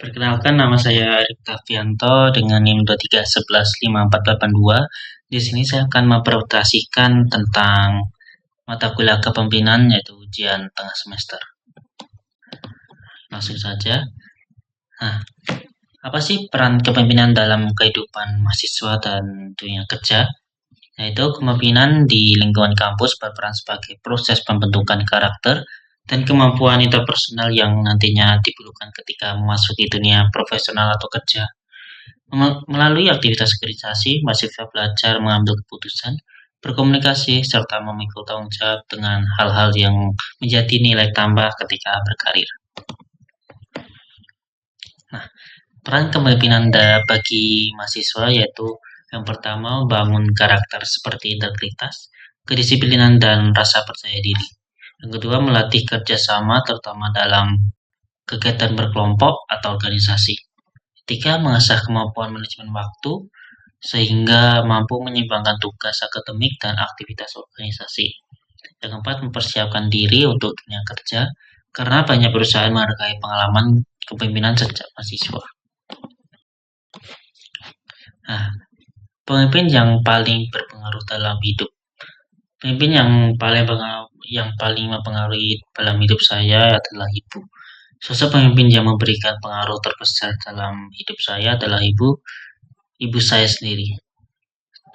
Perkenalkan, nama saya Erik Tafianto dengan NIM 231154882. Di sini saya akan mempresentasikan tentang mata kuliah kepemimpinan yaitu ujian tengah semester. Langsung saja. Nah, apa sih peran kepemimpinan dalam kehidupan mahasiswa dan dunia kerja? Yaitu kepemimpinan di lingkungan kampus berperan sebagai proses pembentukan karakter dan kemampuan interpersonal yang nantinya diperlukan ketika memasuki dunia profesional atau kerja. Melalui aktivitas organisasi, mahasiswa belajar mengambil keputusan, berkomunikasi, serta memikul tanggung jawab dengan hal-hal yang menjadi nilai tambah ketika berkarir. Nah, peran kepemimpinan bagi mahasiswa yaitu yang pertama, membangun karakter seperti integritas, kedisiplinan, dan rasa percaya diri. Yang kedua, melatih kerjasama terutama dalam kegiatan berkelompok atau organisasi. Ketiga, mengasah kemampuan manajemen waktu sehingga mampu menyeimbangkan tugas akademik dan aktivitas organisasi. Yang keempat, mempersiapkan diri untuk dunia kerja karena banyak perusahaan menghargai pengalaman kepemimpinan sejak mahasiswa. Nah, pemimpin yang paling berpengaruh dalam hidup. Pemimpin yang paling mempengaruhi dalam hidup saya adalah ibu. Sosok pemimpin yang memberikan pengaruh terbesar dalam hidup saya adalah ibu saya sendiri.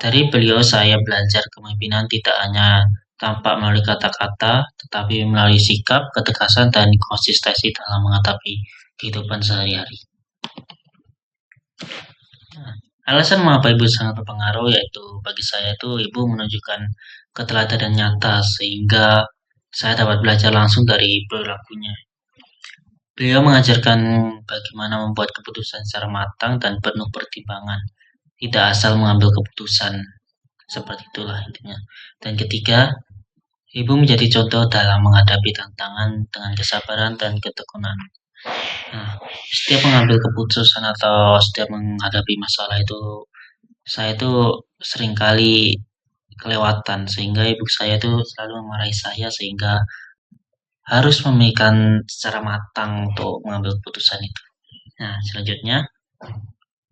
Dari beliau saya belajar kepemimpinan tidak hanya tampak melalui kata-kata, tetapi melalui sikap, ketegasan, dan konsistensi dalam menghadapi kehidupan sehari-hari. Alasan mengapa ibu sangat berpengaruh yaitu bagi saya itu ibu menunjukkan keteladanan nyata sehingga saya dapat belajar langsung dari perilakunya. Beliau mengajarkan bagaimana membuat keputusan secara matang dan penuh pertimbangan, tidak asal mengambil keputusan. Seperti itulah intinya. Dan ketiga, ibu menjadi contoh dalam menghadapi tantangan dengan kesabaran dan ketekunan. Nah, setiap mengambil keputusan atau setiap menghadapi masalah itu, saya itu seringkali kelewatan sehingga ibu saya itu selalu memarahi saya sehingga harus memikirkan secara matang untuk mengambil keputusan itu. Nah, selanjutnya,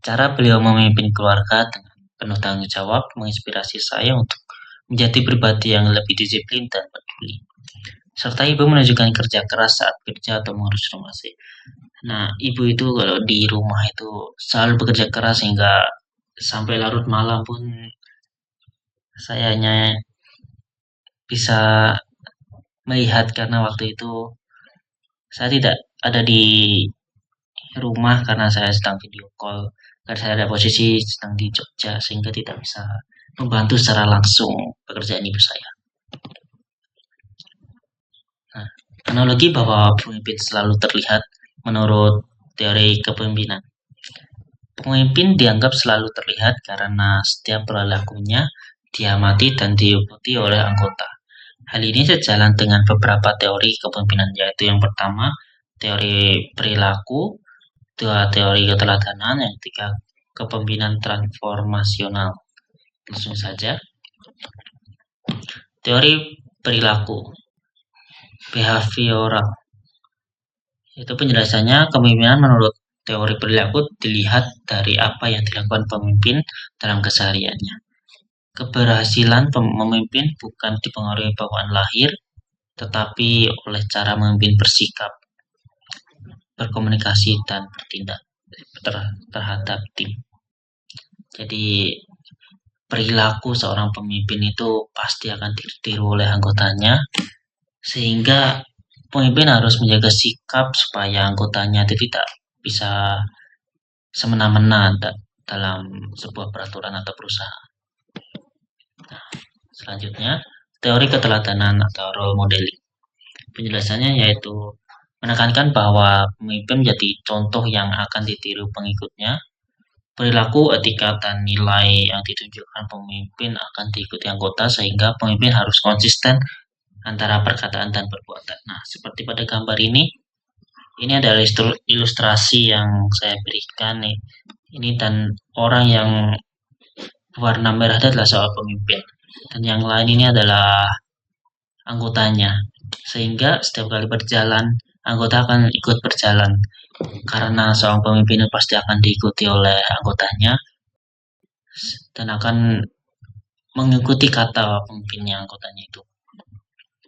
cara beliau memimpin keluarga dengan penuh tanggung jawab menginspirasi saya untuk menjadi pribadi yang lebih disiplin dan peduli. Serta ibu menunjukkan kerja keras saat kerja atau mengurus rumah sih. Nah, ibu itu kalau di rumah itu selalu bekerja keras sehingga sampai larut malam pun saya hanya bisa melihat karena waktu itu saya tidak ada di rumah karena saya sedang video call. Karena saya ada posisi sedang di Jogja sehingga tidak bisa membantu secara langsung pekerjaan ibu saya. Nah, analogi bahwa pemimpin selalu terlihat menurut teori kepemimpinan. Pemimpin dianggap selalu terlihat karena setiap perilakunya diamati dan diikuti oleh anggota. Hal ini sejalan dengan beberapa teori kepemimpinan, yaitu yang pertama, teori perilaku, dua teori keteladanan, yang ketiga, kepemimpinan transformasional. Langsung saja. Teori perilaku, behavioral. Itu penjelasannya, kepemimpinan menurut teori perilaku dilihat dari apa yang dilakukan pemimpin dalam kesehariannya. Keberhasilan pemimpin bukan dipengaruhi bawaan lahir, tetapi oleh cara memimpin bersikap, berkomunikasi, dan bertindak terhadap tim. Jadi, perilaku seorang pemimpin itu pasti akan ditiru oleh anggotanya, sehingga pemimpin harus menjaga sikap supaya anggotanya tidak bisa semena-mena dalam sebuah peraturan atau perusahaan. Nah, selanjutnya, teori keteladanan atau role modeling. Penjelasannya yaitu menekankan bahwa pemimpin menjadi contoh yang akan ditiru pengikutnya. Perilaku, etika, dan nilai yang ditunjukkan pemimpin akan diikuti anggota sehingga pemimpin harus konsisten antara perkataan dan perbuatan. Nah, seperti pada gambar ini adalah ilustrasi yang saya berikan nih. Ini dan orang yang warna merah adalah seorang pemimpin dan yang lain ini adalah anggotanya. Sehingga setiap kali berjalan anggota akan ikut berjalan. Karena seorang pemimpin pasti akan diikuti oleh anggotanya dan akan mengikuti kata pemimpinnya anggotanya itu.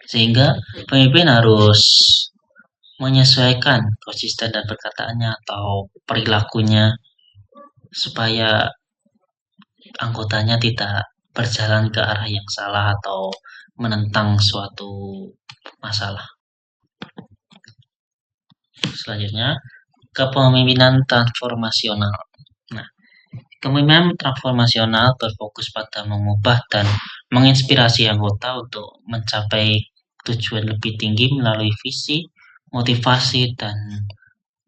Sehingga pemimpin harus menyesuaikan konsisten dan perkataannya atau perilakunya supaya anggotanya tidak berjalan ke arah yang salah atau menentang suatu masalah. Selanjutnya, kepemimpinan transformasional. Nah, kepemimpinan transformasional berfokus pada mengubah dan menginspirasi anggota untuk mencapai tujuan lebih tinggi melalui visi, motivasi, dan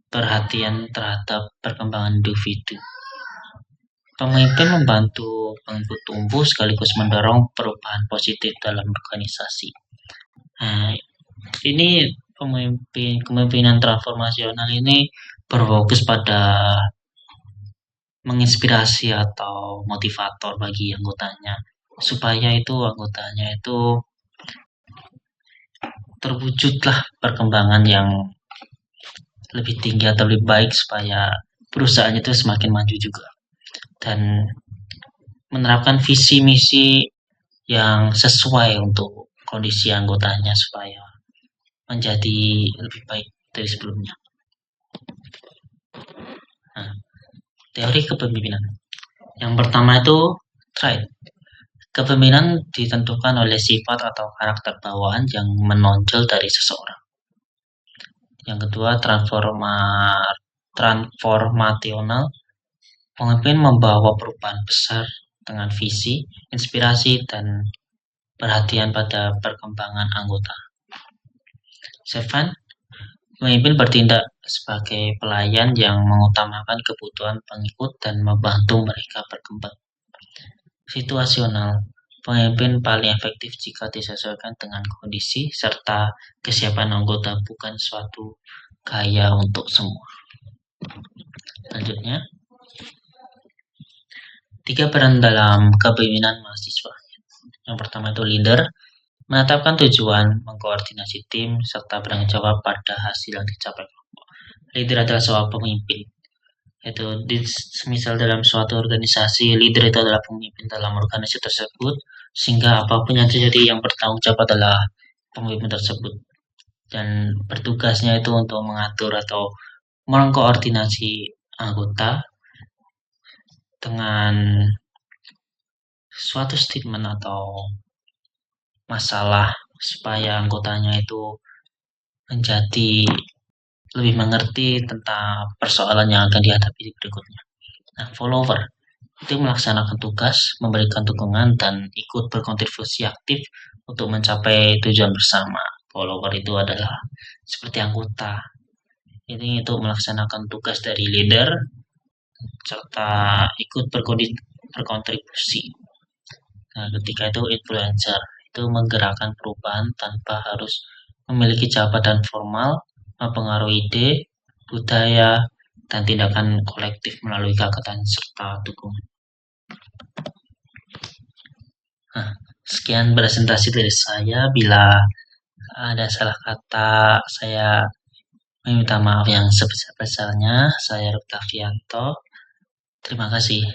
perhatian terhadap perkembangan individu. Pemimpin membantu pengikut tumbuh sekaligus mendorong perubahan positif dalam organisasi. Nah, ini kepemimpinan transformasional ini berfokus pada menginspirasi atau motivator bagi anggotanya supaya itu anggotanya itu terwujudlah perkembangan yang lebih tinggi atau lebih baik supaya perusahaan itu semakin maju juga dan menerapkan visi misi yang sesuai untuk kondisi anggotanya supaya menjadi lebih baik dari sebelumnya. Nah, teori kepemimpinan. Yang pertama itu trait. Kepemimpinan ditentukan oleh sifat atau karakter bawaan yang menonjol dari seseorang. Yang kedua, transformasional. Pemimpin membawa perubahan besar dengan visi, inspirasi, dan perhatian pada perkembangan anggota. 7. Pemimpin bertindak sebagai pelayan yang mengutamakan kebutuhan pengikut dan membantu mereka berkembang. Situasional. Pemimpin paling efektif jika disesuaikan dengan kondisi serta kesiapan anggota, bukan suatu gaya untuk semua. Selanjutnya, 3 peran dalam kepemimpinan mahasiswa. Yang pertama itu leader, menetapkan tujuan, mengkoordinasi tim, serta bertanggung jawab pada hasil yang dicapai. Leader adalah seorang pemimpin. Yaitu misal dalam suatu organisasi, leader itu adalah pemimpin dalam organisasi tersebut, sehingga apapun yang terjadi yang bertanggung jawab adalah pemimpin tersebut. Dan bertugasnya itu untuk mengatur atau mengkoordinasi anggota dengan suatu statement atau masalah supaya anggotanya itu menjadi lebih mengerti tentang persoalan yang akan dihadapi berikutnya. Nah, follower itu melaksanakan tugas, memberikan dukungan, dan ikut berkontribusi aktif untuk mencapai tujuan bersama. Follower itu adalah seperti anggota. Ini untuk melaksanakan tugas dari leader serta ikut berkontribusi. Nah, ketika itu influencer itu menggerakkan perubahan tanpa harus memiliki jabatan formal, mempengaruhi ide, budaya, dan tindakan kolektif melalui gagasan serta dukungan. Nah, sekian presentasi dari saya. Bila ada salah kata, saya meminta maaf yang sebesar-besarnya. Saya Ruktavianto. Terima kasih.